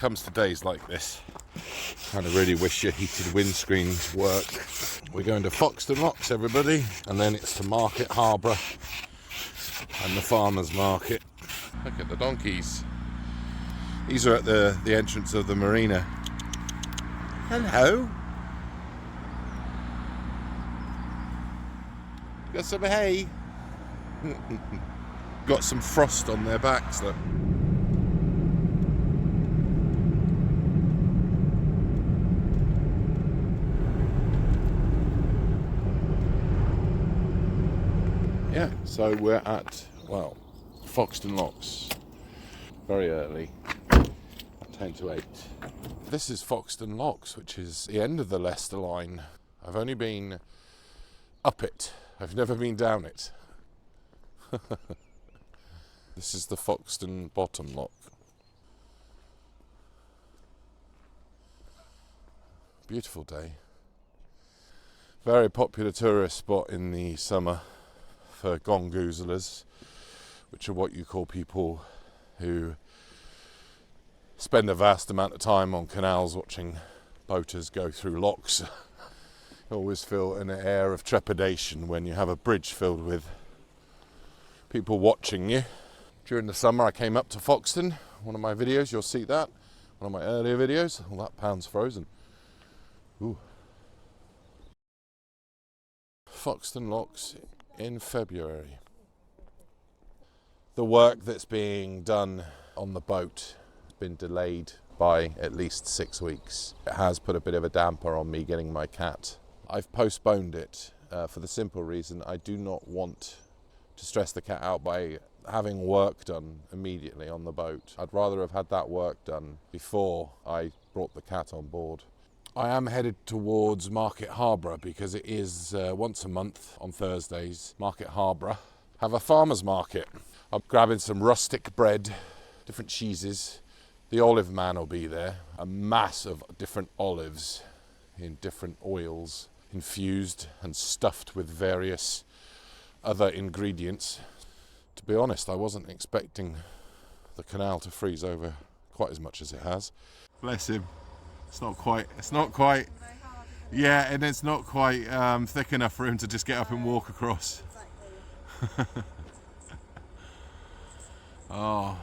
comes to days like this, kind of really wish your heated windscreens work. We're going to Foxton Locks, everybody, and then it's to Market Harborough and the farmers market. Look at the donkeys. These are at the entrance of the marina. Hello. Got some hay. Got some frost on their backs, look. Yeah, so we're at, well, Foxton Locks. Very early, 10 to 8. This is Foxton Locks, which is the end of the Leicester line. I've only been up it. I've never been down it. This is the Foxton bottom lock. Beautiful day. Very popular tourist spot in the summer for gongoozlers, which are what you call people who spend a vast amount of time on canals watching boaters go through locks. You always feel an air of trepidation when you have a bridge filled with people watching you. During the summer I came up to Foxton, one of my videos, you'll see that, one of my earlier videos. Well, that pound's frozen. Ooh. Foxton Locks in February. The work that's being done on the boat has been delayed by at least 6 weeks. It has put a bit of a damper on me getting my cat. I've postponed it for the simple reason I do not want to stress the cat out by having work done immediately on the boat. I'd rather have had that work done before I brought the cat on board. I am headed towards Market Harborough because it is once a month on Thursdays. Market Harborough have a farmer's market. I'm grabbing some rustic bread, different cheeses. The olive man will be there. A mass of different olives in different oils, infused and stuffed with various other ingredients. To be honest, I wasn't expecting the canal to freeze over quite as much as it has. Bless him. It's not quite, yeah, and it's not quite thick enough for him to just get up and walk across. Exactly. Oh,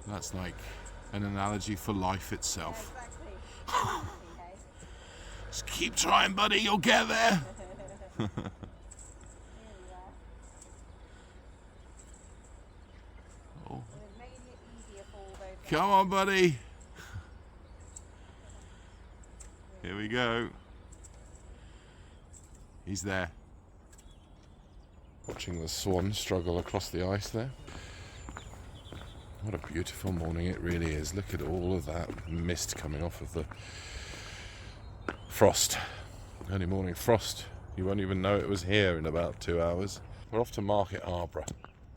that's like an analogy for life itself. Yeah, exactly. Just keep trying, buddy, you'll get there. Oh. Come on, buddy. Here we go. He's there. Watching the swan struggle across the ice there. What a beautiful morning it really is. Look at all of that mist coming off of the frost. Early morning frost. You won't even know it was here in about 2 hours. We're off to Market Harborough,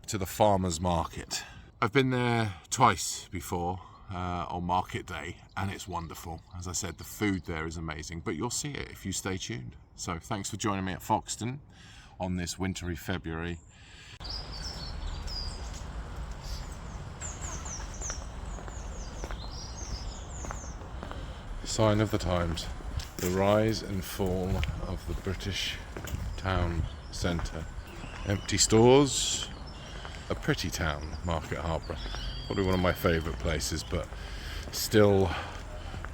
to the farmer's market. I've been there twice before. On market day, and it's wonderful. As I said, the food there is amazing, but you'll see it if you stay tuned. So thanks for joining me at Foxton on this wintry February. Sign of the times. The rise and fall of the British town centre. Empty stores. A pretty town, Market Harborough. Probably one of my favourite places, but still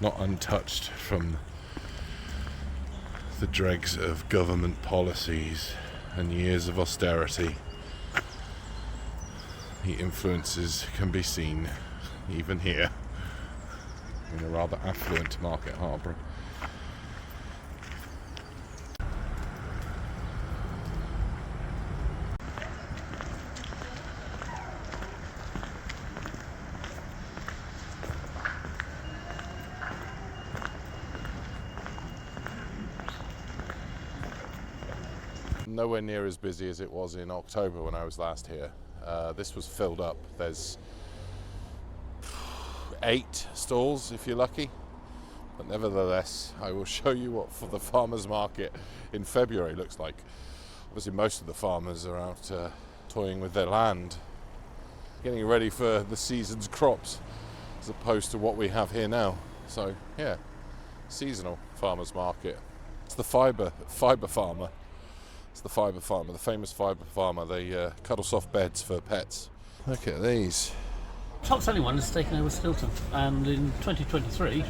not untouched from the dregs of government policies and years of austerity. The influences can be seen even here in a rather affluent Market Harborough. Nowhere near as busy as it was in October when I was last here. This was filled up. There's 8 stalls if you're lucky, but nevertheless I will show you what for the farmers market in February looks like. Obviously most of the farmers are out toying with their land, getting ready for the season's crops. as opposed to what we have here now. So yeah, seasonal farmers market. It's the fibre farmer. It's the fibre farmer, the famous fibre farmer. They cuddle soft beds for pets. Look at these. Top selling one is taken over Stilton, and in 2023,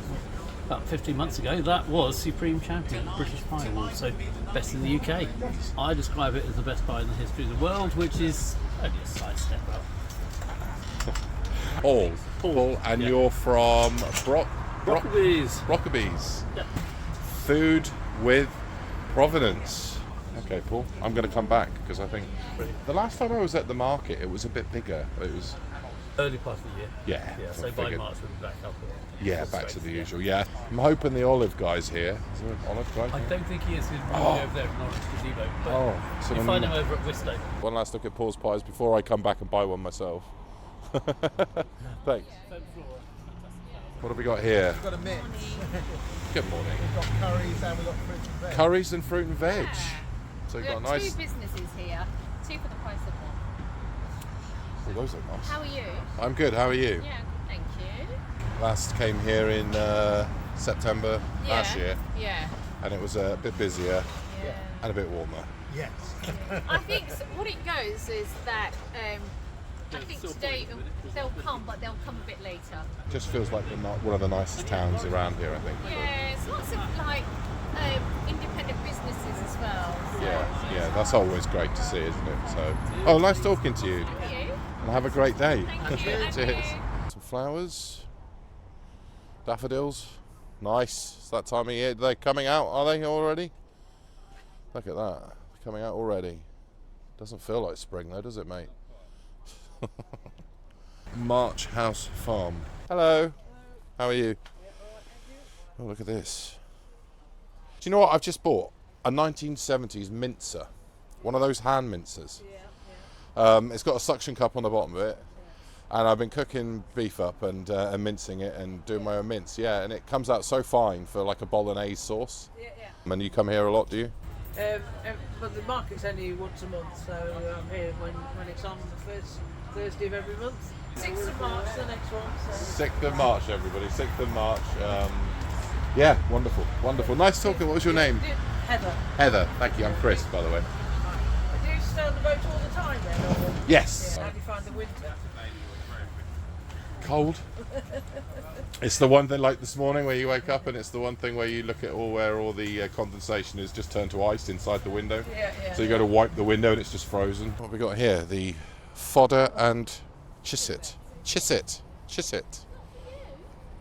about 15 months ago, that was Supreme Champion British Pie Award, so best in the UK. I describe it as the best pie in the history of the world, which is only a slight step up. Paul, and you're from Rockabees. Rockabees. Yeah. Food with provenance. Okay, Paul, I'm going to come back because I think the last time I was at the market, it was a bit bigger. It was early part of the year. Yeah, so by March we'll be back up. Yeah, back to the usual. Yeah, I'm hoping the olive guy's here. Is there an olive guy? I don't think he is. He's probably over there in Norwich Gazebo. But so you find him over at Wistow. One last look at Paul's pies before I come back and buy one myself. Thanks. What have we got here? We've got a mix. Good morning. We've got curries and we've got fruit and veg. Curries and fruit and veg. Yeah. So you've We've got got a nice. two businesses here, two for the price of one. Oh, those are nice. How are you? I'm good. How are you? Yeah, good, thank you. Last came here in September last year, Yeah. and it was a bit busier Yeah. and a bit warmer. Yes. I think what it goes is that I think today they'll come, but they'll come a bit later. Just feels like one of the nicest towns around here, I think. Yeah, it's lots of like independent businesses as well. So. Yeah, that's always great to see, isn't it? So, nice talking to you, Thank you. and have a great day. Thank you. And Cheers. you. Some flowers, daffodils, nice. It's that time of year. They're coming out, are they already? Look at that, they're coming out already. Doesn't feel like spring though, does it, mate? March House Farm. Hello. How are you? Oh, look at this. Do you know what I've just bought? A 1970s mincer. One of those hand mincers. It's got a suction cup on the bottom of it. And I've been cooking beef up and mincing it and doing my own mince. Yeah, and it comes out so fine for like a bolognese sauce. Yeah. And you come here a lot, do you? But the market's only once a month, so I'm here when it's on the first Thursday of every month. 6th of March, the next one. So. 6th of March, everybody. 6th of March. Yeah, wonderful. Nice talking. What was your name? Heather. Heather. Thank you. I'm Chris, by the way. Do you stay on the boat all the time then? Or? Yes. Yeah. How do you find the winter? Cold. It's the one thing like this morning where you wake up and it's the one thing where you look at where all the condensation is just turned to ice inside the window. Yeah. So you go to wipe the window and it's just frozen. What have we got here? The fodder and Chisset.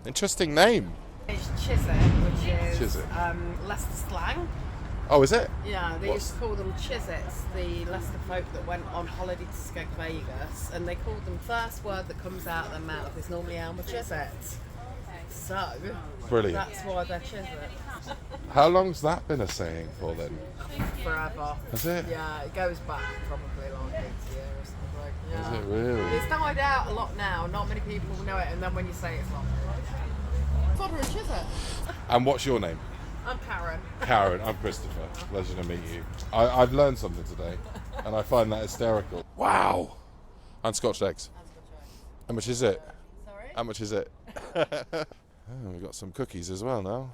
Interesting name. It's Chisset, which is Chisset. Leicester slang. Oh, is it? Yeah, they used to call them Chisets, the Leicester folk that went on holiday to Skeg Vegas, and they called them, first word that comes out of their mouth is normally Elmer Chisset. So, Brilliant. that's why they're Chisset. How long's that been a saying for then? Forever. Is it? Yeah, it goes back probably like 80 years or something. Yeah. Is it really? It's died out a lot now, not many people know it, and then when you say it, it's like, Fodder and Chisset. And what's your name? I'm Karen. Karen, I'm Christopher. Pleasure to meet you. I've learned something today, and I find that hysterical. Wow! And Scotch eggs. How much is it? Sorry? How much is it? We've got some cookies as well now.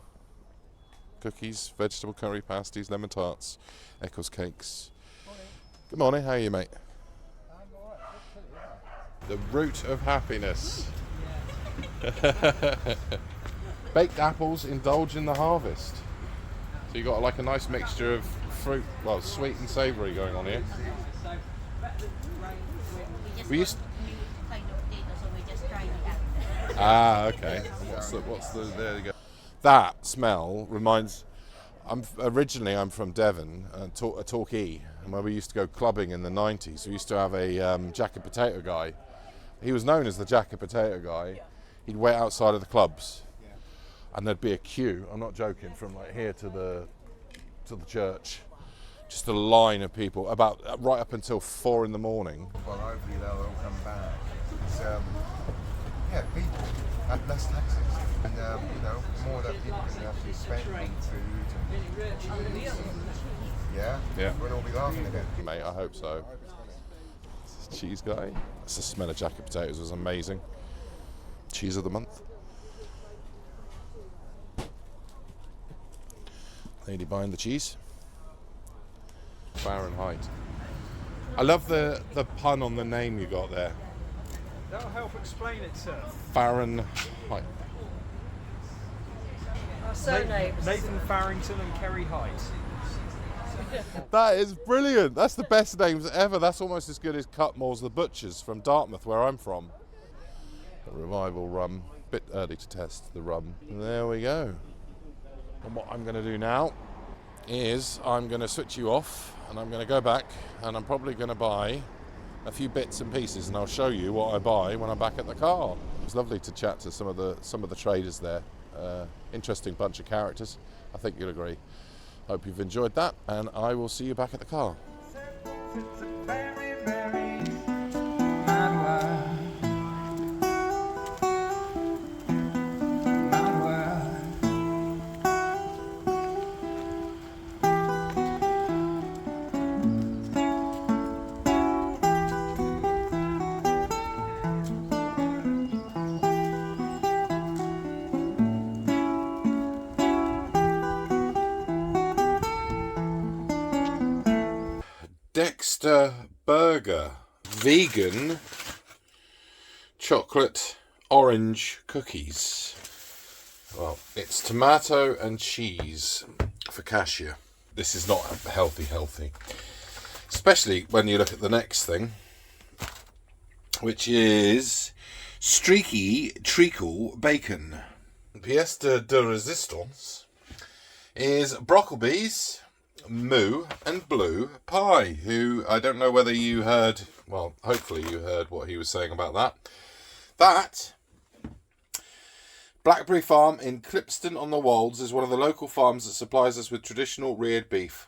Cookies, vegetable curry pasties, lemon tarts, Eccles cakes. Morning. Good morning, how are you, mate? I'm alright. The root of happiness. Baked apples indulge in the harvest. So you got like a nice mixture of fruit, well, sweet and savoury going on here. We used. Okay. There you go. That smell reminds. I'm from Devon, Torquay, and where we used to go clubbing in the 90s. We used to have a jacket potato guy. He was known as the jacket potato guy. He'd wait outside of the clubs, and there'd be a queue. I'm not joking. From like here to the church, just a line of people, about right up until 4 in the morning. Well, hopefully they'll all come back. It's, people have less taxes, and more that people can actually spend on food and cheese. Yeah. We'll all be laughing again. Mate, I hope so. Cheese guy. The smell of jacket potatoes was amazing. cheese of the month. Lady buying the cheese. Fahrenheit. I love the pun on the name you got there. That'll help explain it, sir. Fahrenheit. Our surnames. Nathan Farrington and Kerry Height. That is brilliant. That's the best names ever. That's almost as good as Cutmore's the Butchers from Dartmouth, where I'm from. A Revival rum. Bit early to test the rum. There we go. And what I'm going to do now is I'm going to switch you off and I'm going to go back and I'm probably going to buy a few bits and pieces, and I'll show you what I buy when I'm back at the car. It's lovely to chat to some of the traders there. Interesting bunch of characters. I think you'll agree. Hope you've enjoyed that, and I will see you back at the car. It's a very, very mad world. Mad world. Dexter Burger vegan chocolate orange cookies. Well, it's tomato and cheese for cashew. This is not healthy. Especially when you look at the next thing, which is streaky treacle bacon. Pièce de résistance is Brockleby's Moo and Blue Pie, who I don't know whether you heard, well, hopefully you heard what he was saying about that. That Blackberry Farm in Clipston on the Wolds is one of the local farms that supplies us with traditional reared beef,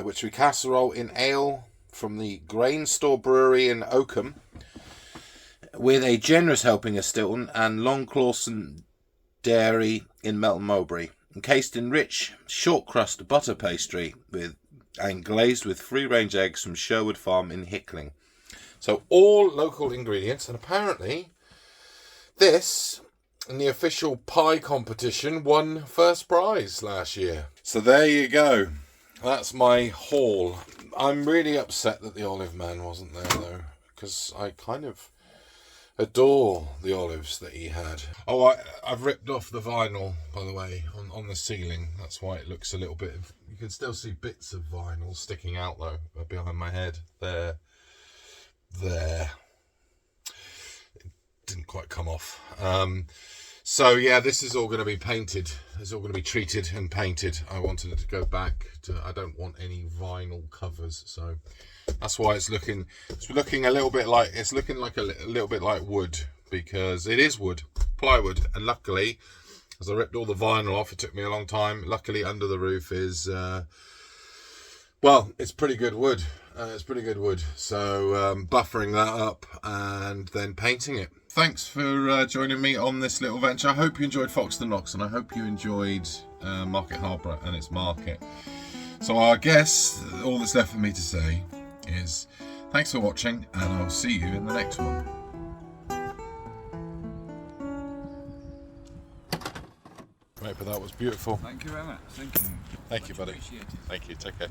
which we casserole in ale from the Grain Store Brewery in Oakham, with a generous helping of Stilton and Long Clawson Dairy in Melton Mowbray. Encased in rich, short crust butter pastry and glazed with free-range eggs from Sherwood Farm in Hickling. So all local ingredients, and apparently this, in the official pie competition, won first prize last year. So there you go. That's my haul. I'm really upset that the Olive Man wasn't there though, because I kind of adore the olives that he had. Oh, I've ripped off the vinyl, by the way, on the ceiling. That's why it looks a little bit... You can still see bits of vinyl sticking out, though, behind my head. There. It didn't quite come off. So, yeah, this is all going to be painted. It's all going to be treated and painted. I wanted it to go back to... I don't want any vinyl covers, so... That's why it's looking a little bit like, it's looking like a little bit like wood, because it is wood, plywood, and luckily, as I ripped all the vinyl off, it took me a long time. Luckily, under the roof is, well, it's pretty good wood. So buffering that up and then painting it. Thanks for joining me on this little venture. I hope you enjoyed Foxton Locks, and I hope you enjoyed Market Harborough and its market. So I guess all that's left for me to say is thanks for watching, and I'll see you in the next one. Right, but that was beautiful. Thank you very much. Thank you. Thank you, buddy. Appreciate it. Thank you. Take care.